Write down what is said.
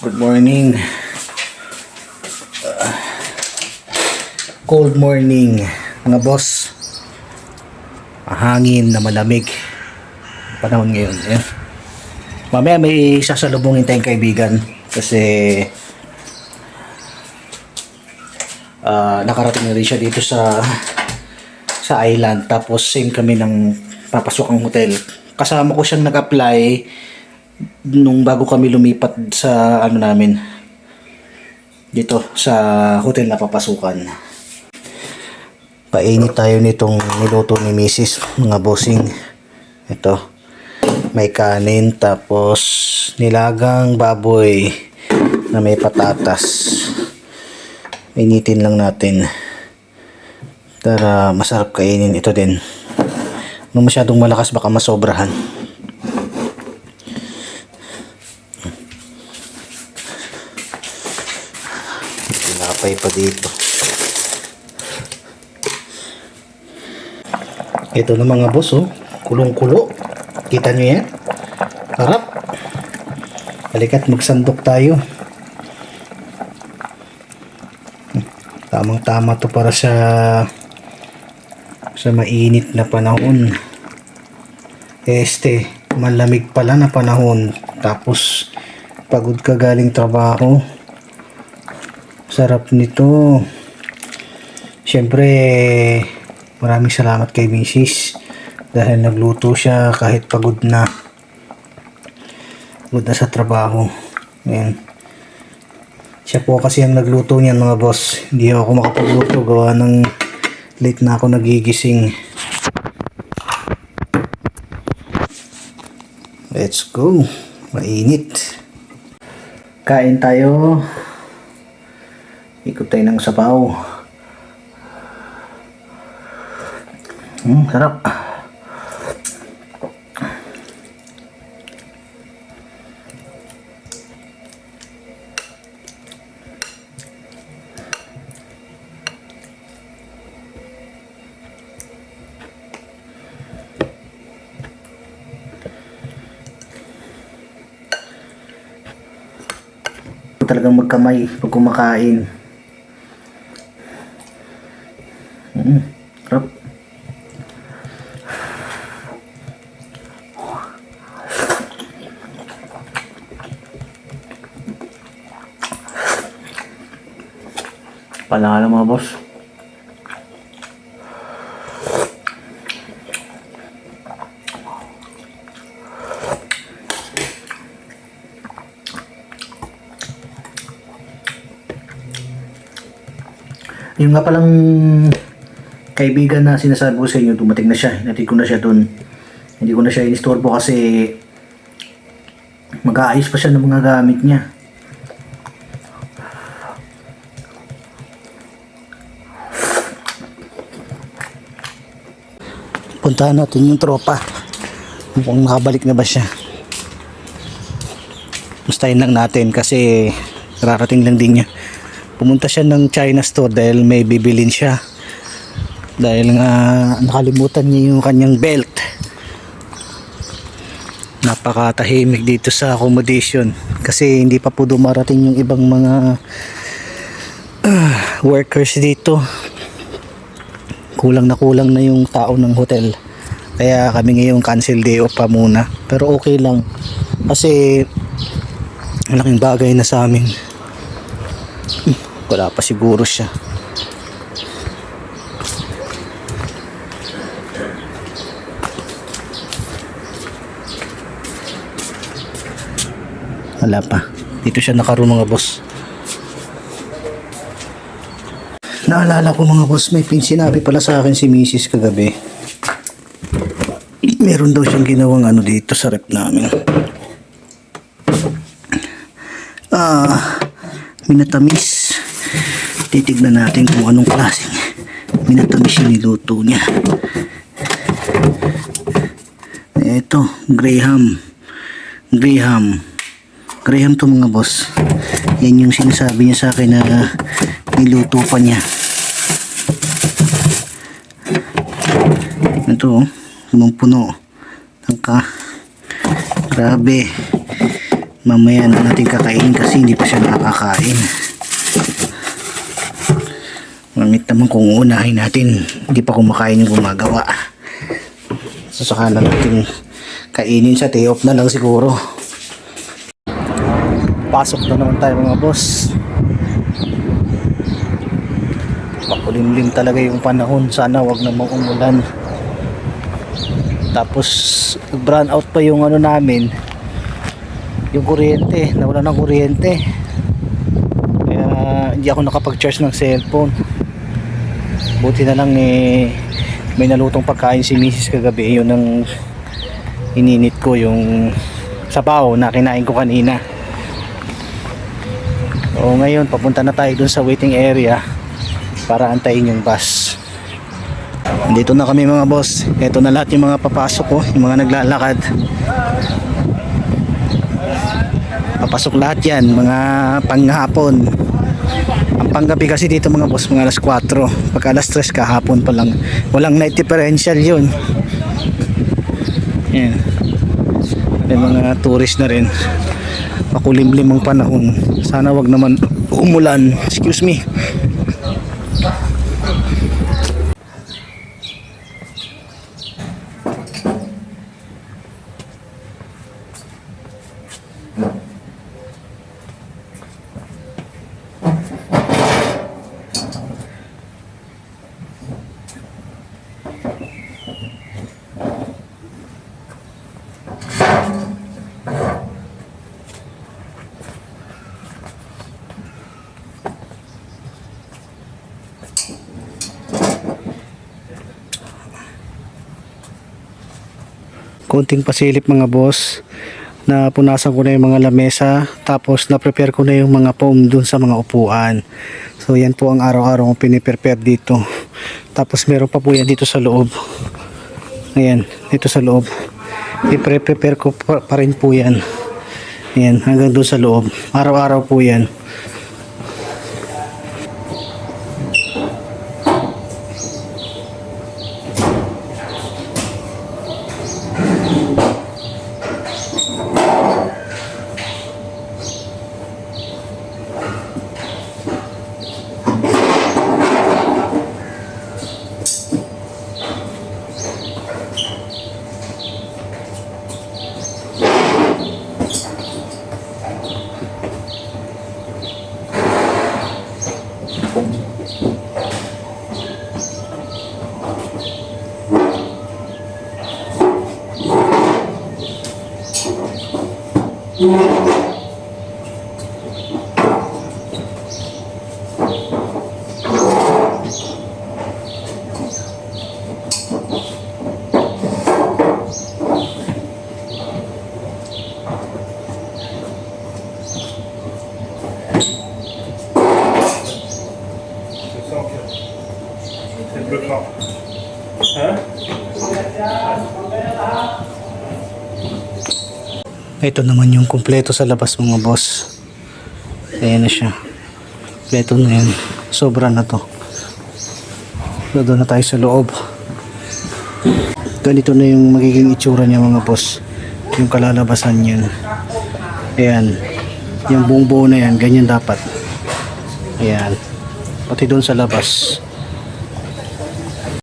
Good morning. Cold morning, mga boss. Hangin na malamig. Panahon ngayon. Eh. Mamaya may sasalubungin tayong kaibigan kasi nakarating na rin siya dito sa island. Tapos same kami ng papasok ang hotel. Kasama ko siyang nag-apply nung bago kami lumipat sa namin dito sa hotel na papasukan. Painit tayo nitong niluto ni Mrs. mga bossing. Ito, may kanin tapos nilagang baboy na may patatas. Initin lang natin para masarap kainin. Ito din, kung masyadong malakas baka masobrahan. Tinapay pa dito. Ito na mga boss, oh. Kulong-kulo. Kita nyo yan? Harap. Halika't magsandok tayo. Tamang-tama to para sa mainit na panahon. Malamig pala na panahon. Tapos pagod ka galing trabaho. Sarap nito. Siyempre, maraming salamat kay Mrs. dahil nagluto siya kahit pagod na sa trabaho. Ayan. Siya po kasi ang nagluto niyan mga boss. Hindi ako makapagluto gawa ng late na ako nagigising. Let's go. Mainit. Kain tayo. Ikot tayo ng sabaw. Sarap. Talagang magkamay pag kumakain. Sarap. Panalo mga boss. Yung nga palang kaibigan na sinasabi ko sa inyo, dumating na siya. Hinatid ko na siya dun. Hindi ko na siya inistorbo kasi mag-aayos pa siya ng mga gamit niya. Puntahan natin yung tropa. Mukhang nakabalik na ba siya. Mustahin lang natin kasi kararating lang din niya. Pumunta siya ng China store dahil may bibilin siya. Dahil nga nakalimutan niya yung kanyang belt. Napakatahimik dito sa accommodation kasi hindi pa po dumarating yung ibang mga workers dito. Kulang na yung tao ng hotel. Kaya kami ngayon cancel day off pa muna. Pero okay lang kasi malaking bagay na sa amin. Wala pa siguro siya. Wala pa. Dito siya nakaroon mga boss. Naalala ko mga boss, may sinabi pala sa akin si Mrs. kagabi. Meron daw siyang ginawang dito sa rep namin. Minatamis. Titignan natin kung anong klaseng minatamis yung niluto niya. Ito, Graham to mga boss. Yan yung sinasabi niya sa akin na niluto pa niya. Ito, punong-puno. Grabe. Mamaya na natin kakainin kasi hindi pa siya nakakain. Mamit naman kung uunahin natin, hindi pa kumakain yung gumagawa. So saka na natin kainin siya, day off na lang siguro. Pasok na naman tayo mga boss. Makulimlim talaga yung panahon, sana wag namang umulan. Tapos brown out pa yung ano namin, yung kuryente, nawala ng kuryente. Kaya hindi ako nakapag-charge ng cellphone. Buti na lang may nalutong pagkain si Mrs. kagabi, yun ang ininit ko, yung sabaw na kinain ko kanina. O ngayon papunta na tayo dun sa waiting area para antayin yung bus. Dito na kami mga boss. Ito na lahat yung mga papasok ko, yung mga naglalakad. Papasok lahat yan, mga panghapon. Ang panggabi kasi dito mga boss, mga alas 4. Pagka alas 3 kahapon pa lang. Walang night differential yun. Yan. May mga tourist na rin. Makulimlim ang panahon. Sana wag naman umulan. Excuse me. Konting pasilip mga boss, na punasan ko na yung mga lamesa, tapos na prepare ko na yung mga foam dun sa mga upuan. So yan po ang araw-araw kong piniprepare dito. Tapos meron pa po yan dito sa loob. Ayan, dito sa loob i-prepare ko pa rin po yan. Ayan, hanggang dun sa loob, araw-araw po yan. Ito naman yung kumpleto sa labas mga boss. Ayan na siya. Kumpleto na yan. Sobra na to. So, doon na tayo sa loob. Ganito na yung magiging itsura niya mga boss. Yung kalalabasan yan. Ayan. Yung buong buo na yan. Ganyan dapat. Ayan. Pati doon sa labas.